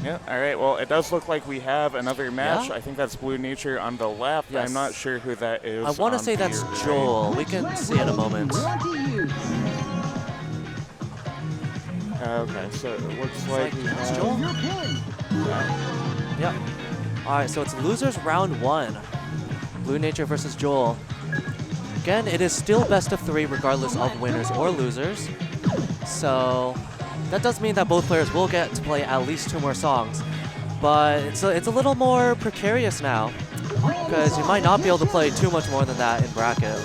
Yeah, all right. Well, it does look like we have another match. Yeah? I think that's BlueNature on the left. Yes. I'm not sure who that is. I want to on say the that's right. JoeL. We can see in a moment. Okay, so it looks like we That's have... JoeL? Yep. All right, so it's losers round 1. BlueNature versus JoeL. Again, it is still best of 3 regardless of winners or losers. So that does mean that both players will get to play at least 2 more songs. But it's a little more precarious now because you might not be able to play too much more than that in bracket.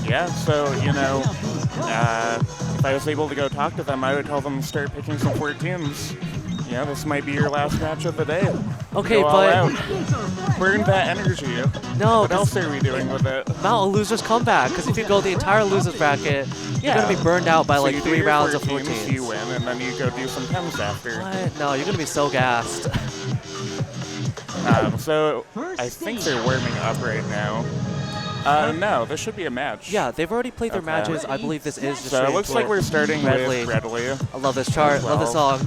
Yeah, so, you know, if I was able to go talk to them, I would tell them to start picking some 14s. You know, this might be your last match of the day. Okay, go all but... out. Burn that energy. No, what else are we doing with it? Mount a loser's comeback, because if you go the entire losers bracket, you're going to be burned out by so like you 3 rounds of 14s, 14s. you win, and then you go do some 10s after. What? No, you're going to be so gassed. So I think they're warming up right now. No, this should be a match. Yeah, they've already played their matches. I believe this is just So it looks like we're starting with Redley. I love this chart. Love this song.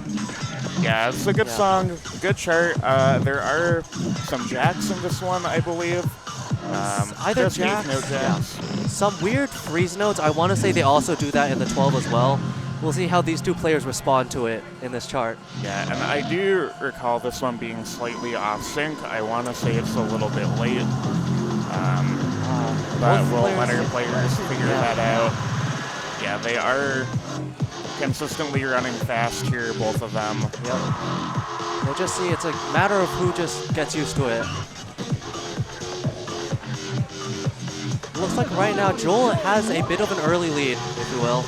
Yeah, it's a good song, good chart. There are some jacks in this one, I believe. Either jacks, no jacks. Some weird freeze notes. I want to say they also do that in the 12 as well. We'll see how these 2 players respond to it in this chart. Yeah, and I do recall this one being slightly off sync. I want to say it's a little bit late. But we'll let our players figure that out. Yeah, they are consistently running fast here, both of them. Yep. We'll just see. It's a matter of who just gets used to it. Looks like right now JoeL has a bit of an early lead, if you will.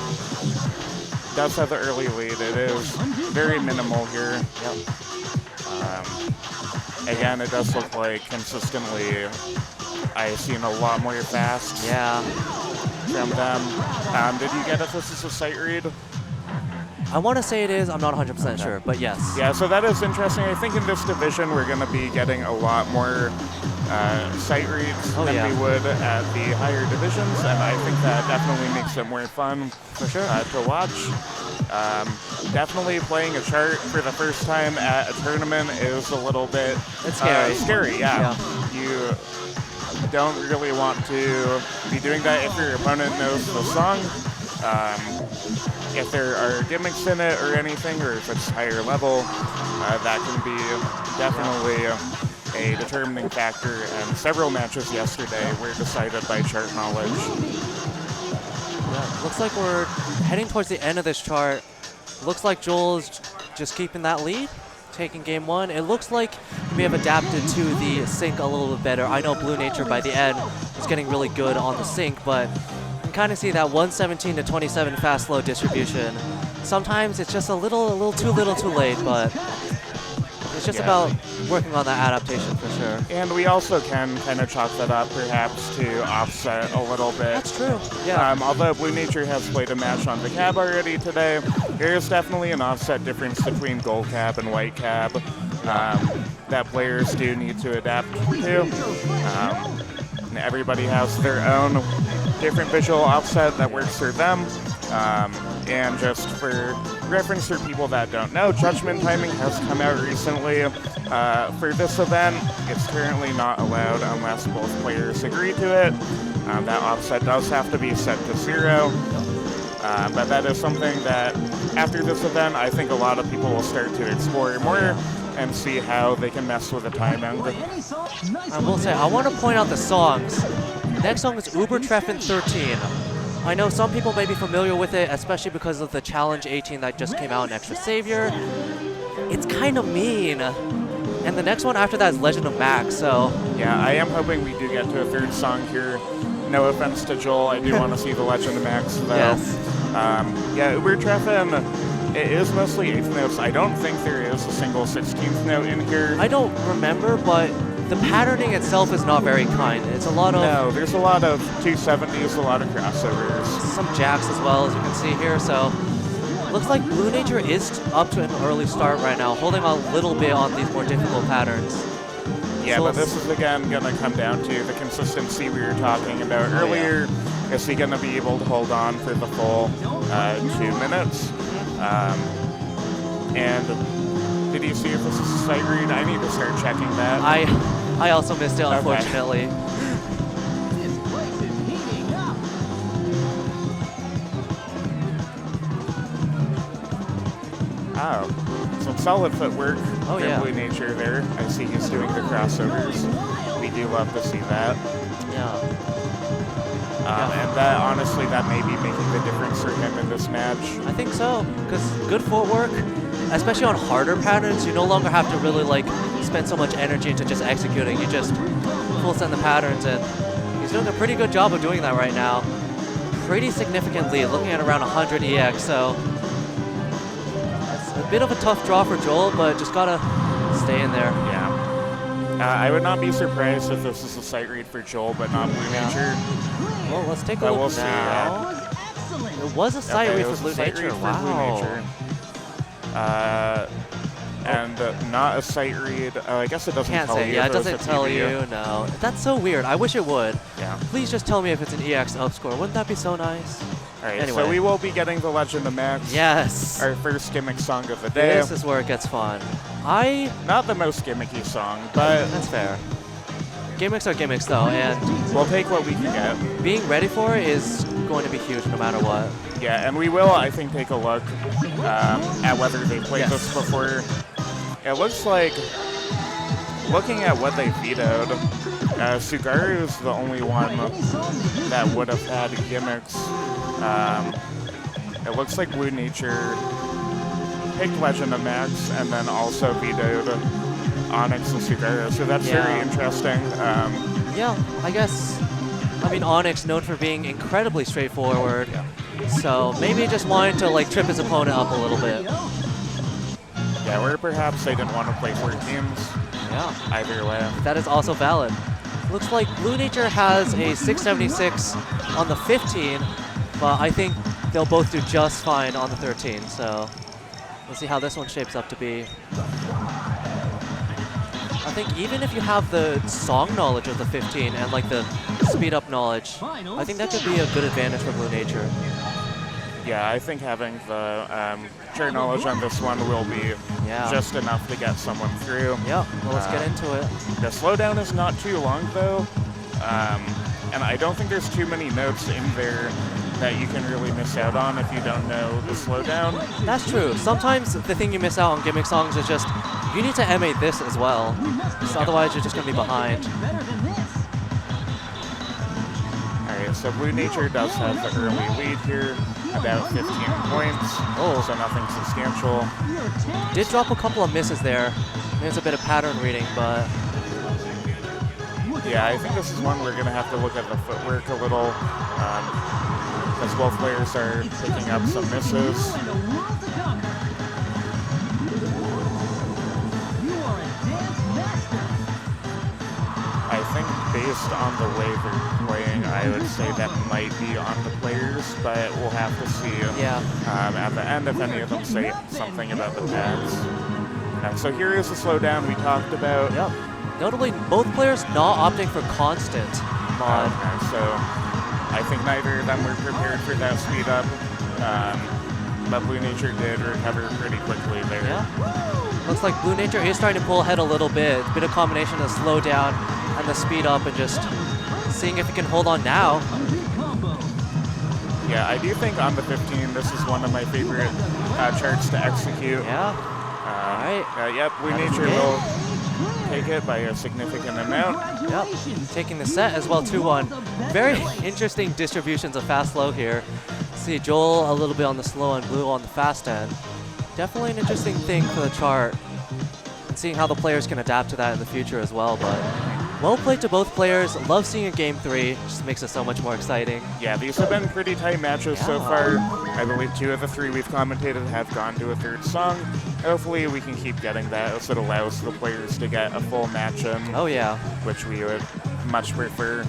Does have the early lead. It is very minimal here. Yep. Again, it does look like consistently I've seen a lot more fast from them. Did you get if this is a sight read? I want to say it is. I'm not 100% sure, but yes. Yeah, so that is interesting. I think in this division we're going to be getting a lot more sight reads than we would at the higher divisions, and I think that definitely makes it more fun for sure to watch. Definitely playing a chart for the first time at a tournament is a little bit scary. Yeah. You don't really want to be doing that if your opponent knows the song. If there are gimmicks in it or anything, or if it's higher level, that can be definitely a determining factor, and several matches yesterday were decided by chart knowledge. Yeah, looks like we're heading towards the end of this chart. Looks like JoeL's just keeping that lead, taking game 1. It looks like we have adapted to the sync a little bit better. I know BlueNature by the end was getting really good on the sync, but you can kind of see that 117 to 27 fast-slow distribution. Sometimes it's just a little too little too late, but it's just about working on that adaptation for sure. And we also can kind of chalk that up perhaps to offset a little bit. That's true, yeah. Although BlueNature has played a match on the cab already today, there is definitely an offset difference between gold cab and white cab that players do need to adapt to. And everybody has their own different visual offset that works for them. And just for reference for people that don't know, judgment timing has come out recently. For this event, it's currently not allowed unless both players agree to it. That offset does have to be set to 0. But that is something that after this event, I think a lot of people will start to explore more and see how they can mess with the timing. I will say, I want to point out the songs. Next song is Uber Treffen 13. I know some people may be familiar with it, especially because of the Challenge 18 that just came out in Extra Savior. It's kind of mean. And the next one after that is Legend of Max, so... Yeah, I am hoping we do get to a third song here. No offense to JoeL, I do want to see the Legend of Max, though. Yes. Yeah, Uber Treffen, it is mostly 8th notes. I don't think there is a single 16th note in here. I don't remember, but the patterning itself is not very kind. It's a lot of... No, there's a lot of 270s, a lot of crossovers. Some jacks as well, as you can see here, so... Looks like BlueNature is up to an early start right now, holding a little bit on these more difficult patterns. Yeah, so but this is again going to come down to the consistency we were talking about earlier. Is he going to be able to hold on for the full 2 minutes? And did ADC if this is a sight read? I need to start checking that. I also missed it, unfortunately. Oh, some solid footwork Oh, from yeah. BlueNature there. I see he's doing the crossovers. We do love to see that. Yeah. And that, honestly, that may be making the difference for him in this match. I think so, because good footwork, especially on harder patterns, you no longer have to really like spend so much energy into just executing. You just full send the patterns, and he's doing a pretty good job of doing that right now. Pretty significantly, looking at around 100 EX, so that's a bit of a tough draw for JoeL, but just gotta stay in there. Yeah. I would not be surprised if this is a sight read for JoeL, but not BlueNature. Well, let's take a But look we'll see, now. It was a sight read for BlueNature. Wow. And not a sight read. I guess it doesn't Can't tell say. you. Yeah, if it was doesn't a tell PB. you. No, that's so weird. I wish it would. Yeah. Please just tell me if it's an EX up score. Wouldn't that be so nice? All right. Anyway. So we will be getting the Legend of Max. Yes. Our first gimmick song of the day. This is where it gets fun. Not the most gimmicky song, but That's fair. Gimmicks are gimmicks, though, and we'll take what we can get. being ready for it is going to be huge no matter what. Yeah, and we will, I think, take a look at whether they played this before. It looks like, looking at what they vetoed, Sugaru is the only one that would have had gimmicks. It looks like BlueNature picked Legend of Max and then also vetoed Onyx and Sugaru, so that's very interesting. Yeah, I guess. I mean, Onyx known for being incredibly straightforward, so maybe just wanted to like trip his opponent up a little bit. Yeah, or perhaps they didn't want to play 4 teams. Yeah, Either way. that is also valid. Looks like BlueNature has a 676 on the 15, but I think they'll both do just fine on the 13. So let's see how this one shapes up to be. I think even if you have the song knowledge of the 15 and like the speed up knowledge, I think that could be a good advantage for BlueNature. Yeah, I think having the chart knowledge on this one will be just enough to get someone through. Yep, well, let's get into it. The slowdown is not too long though, and I don't think there's too many notes in there that you can really miss out on if you don't know the slowdown. That's true. Sometimes the thing you miss out on gimmick songs is just, you need to M8 this as well, so otherwise you're just going to be behind. Alright, so BlueNature does have the early lead here, about 15 points, so nothing substantial. Did drop a couple of misses there. There's a bit of pattern reading, but... Yeah, I think this is one we're going to have to look at the footwork a little, because both players are picking up some misses. I think based on the way they're playing, I would say that might be on the players, but we'll have to see at the end if any of them say something about the pads. So here is the slowdown we talked about. Yep. Notably, both players not opting for constant mod. So I think neither of them were prepared for that speed up, but BlueNature did recover pretty quickly there. Yeah. Looks like BlueNature is starting to pull ahead a little bit. A bit of combination of slow down and the speed up and just seeing if he can hold on now. Yeah, I do think on the 15, this is one of my favorite charts to execute. Yeah. Alright. Yep, BlueNature will take it by a significant amount. Yep. Taking the set as well, 2-1. Very interesting distributions of fast-slow here. See JoeL a little bit on the slow and Blue on the fast end. Definitely an interesting thing for the chart. And seeing how the players can adapt to that in the future as well, but well played to both players. Love seeing a game 3. Just makes it so much more exciting. Yeah, these have been pretty tight matches so far. I believe 2 of the 3 we've commentated have gone to a 3rd song. Hopefully we can keep getting that as it allows the players to get a full match in. Oh yeah. Which we would much prefer.